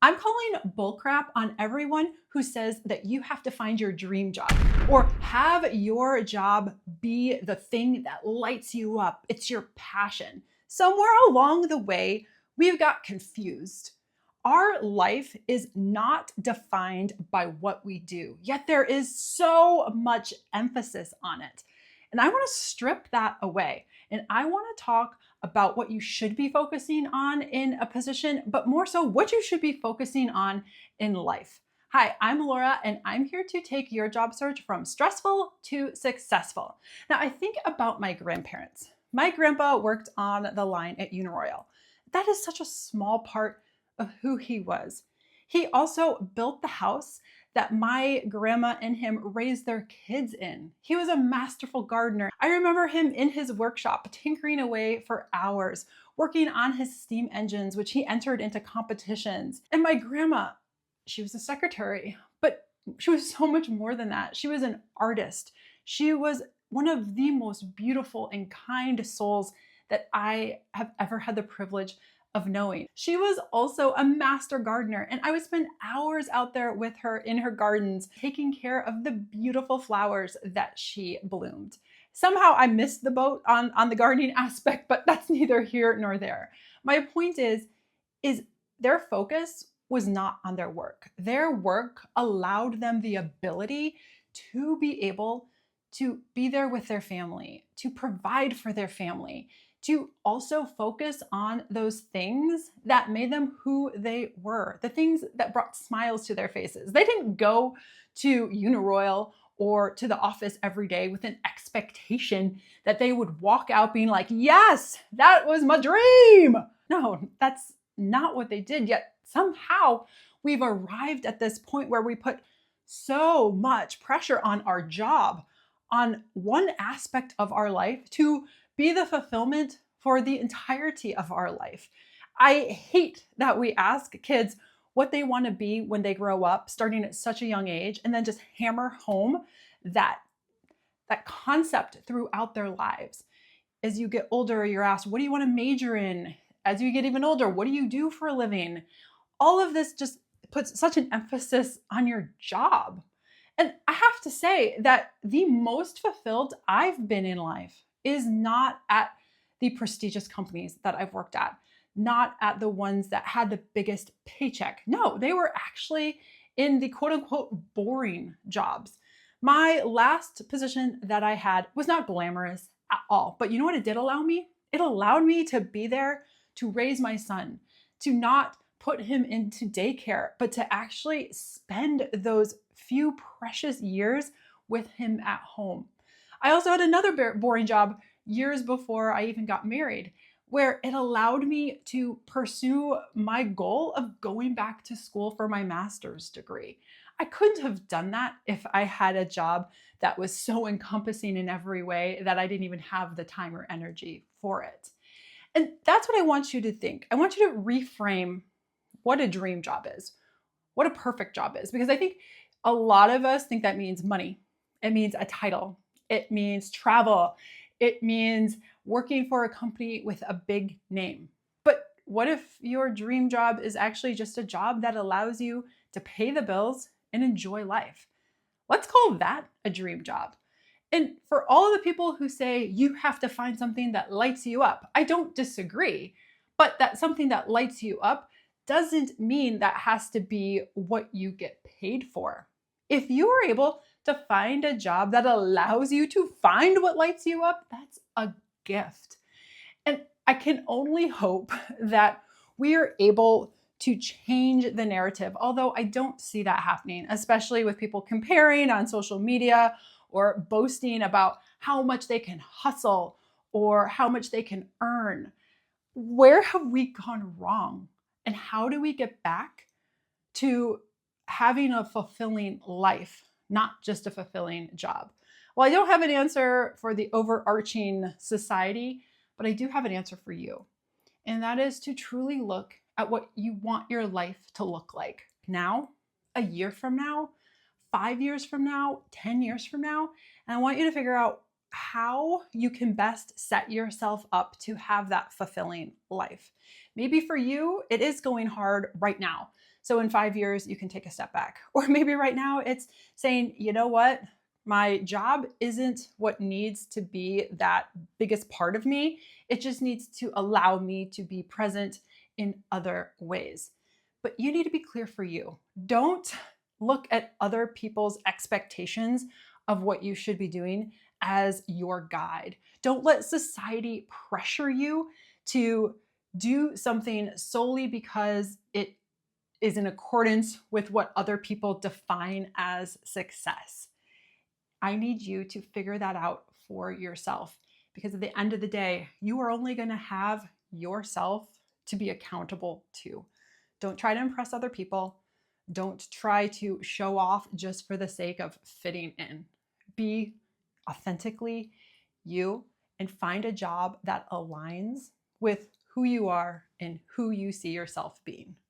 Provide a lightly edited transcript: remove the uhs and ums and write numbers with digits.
I'm calling bullcrap on everyone who says that you have to find your dream job or have your job be the thing that lights you up. It's your passion. Somewhere along the way, we've got confused. Our life is not defined by what we do, yet there is so much emphasis on it. And I want to strip that away. And I want to talk about what you should be focusing on in a position, but more so what you should be focusing on in life. Hi, I'm Laura, and I'm here to take your job search from stressful to successful. Now, I think about my grandparents. My grandpa worked on the line at Uniroyal. That is such a small part of who he was. He also built the house that my grandma and him raised their kids in. He was a masterful gardener. I remember him in his workshop tinkering away for hours, working on his steam engines, which he entered into competitions. And my grandma, she was a secretary, but she was so much more than that. She was an artist. She was one of the most beautiful and kind souls that I have ever had the privilege of knowing. She was also a master gardener, and I would spend hours out there with her in her gardens, taking care of the beautiful flowers that she bloomed. Somehow I missed the boat on the gardening aspect, but that's neither here nor there. My point is their focus was not on their work. Their work allowed them the ability to be able to be there with their family, to provide for their family, to also focus on those things that made them who they were, the things that brought smiles to their faces. They didn't go to Uniroyal or to the office every day with an expectation that they would walk out being like, yes, that was my dream. No, that's not what they did. Yet somehow we've arrived at this point where we put so much pressure on our job, on one aspect of our life to be the fulfillment for the entirety of our life. I hate that we ask kids what they want to be when they grow up, starting at such a young age, and then just hammer home that concept throughout their lives. As you get older, you're asked, what do you want to major in? As you get even older, what do you do for a living? All of this just puts such an emphasis on your job. And I have to say that the most fulfilled I've been in life is not at the prestigious companies that I've worked at, not at the ones that had the biggest paycheck. No, they were actually in the quote unquote boring jobs. My last position that I had was not glamorous at all. But you know what it did allow me? It allowed me to be there to raise my son, to not put him into daycare, but to actually spend those few precious years with him at home. I also had another boring job years before I even got married, where it allowed me to pursue my goal of going back to school for my master's degree. I couldn't have done that if I had a job that was so encompassing in every way that I didn't even have the time or energy for it. And that's what I want you to think. I want you to reframe what a dream job is, what a perfect job is, because I think a lot of us think that means money. It means a title. It means travel. It means working for a company with a big name. But what if your dream job is actually just a job that allows you to pay the bills and enjoy life? Let's call that a dream job. And for all of the people who say you have to find something that lights you up, I don't disagree. But that something that lights you up doesn't mean that has to be what you get paid for. If you are able to find a job that allows you to find what lights you up, that's a gift. And I can only hope that we are able to change the narrative, although I don't see that happening, especially with people comparing on social media or boasting about how much they can hustle or how much they can earn. Where have we gone wrong? And how do we get back to having a fulfilling life, not just a fulfilling job? Well, I don't have an answer for the overarching society, but I do have an answer for you. And that is to truly look at what you want your life to look like now, a year from now, 5 years from now, 10 years from now. And I want you to figure out how you can best set yourself up to have that fulfilling life. Maybe for you, it is going hard right now. So in 5 years, you can take a step back. Or maybe right now it's saying, you know what? My job isn't what needs to be that biggest part of me. It just needs to allow me to be present in other ways. But you need to be clear for you. Don't look at other people's expectations of what you should be doing as your guide. Don't let society pressure you to do something solely because it is in accordance with what other people define as success. I need you to figure that out for yourself, because at the end of the day, you are only going to have yourself to be accountable to. Don't try to impress other people. Don't try to show off just for the sake of fitting in. Be authentically you and find a job that aligns with who you are and who you see yourself being.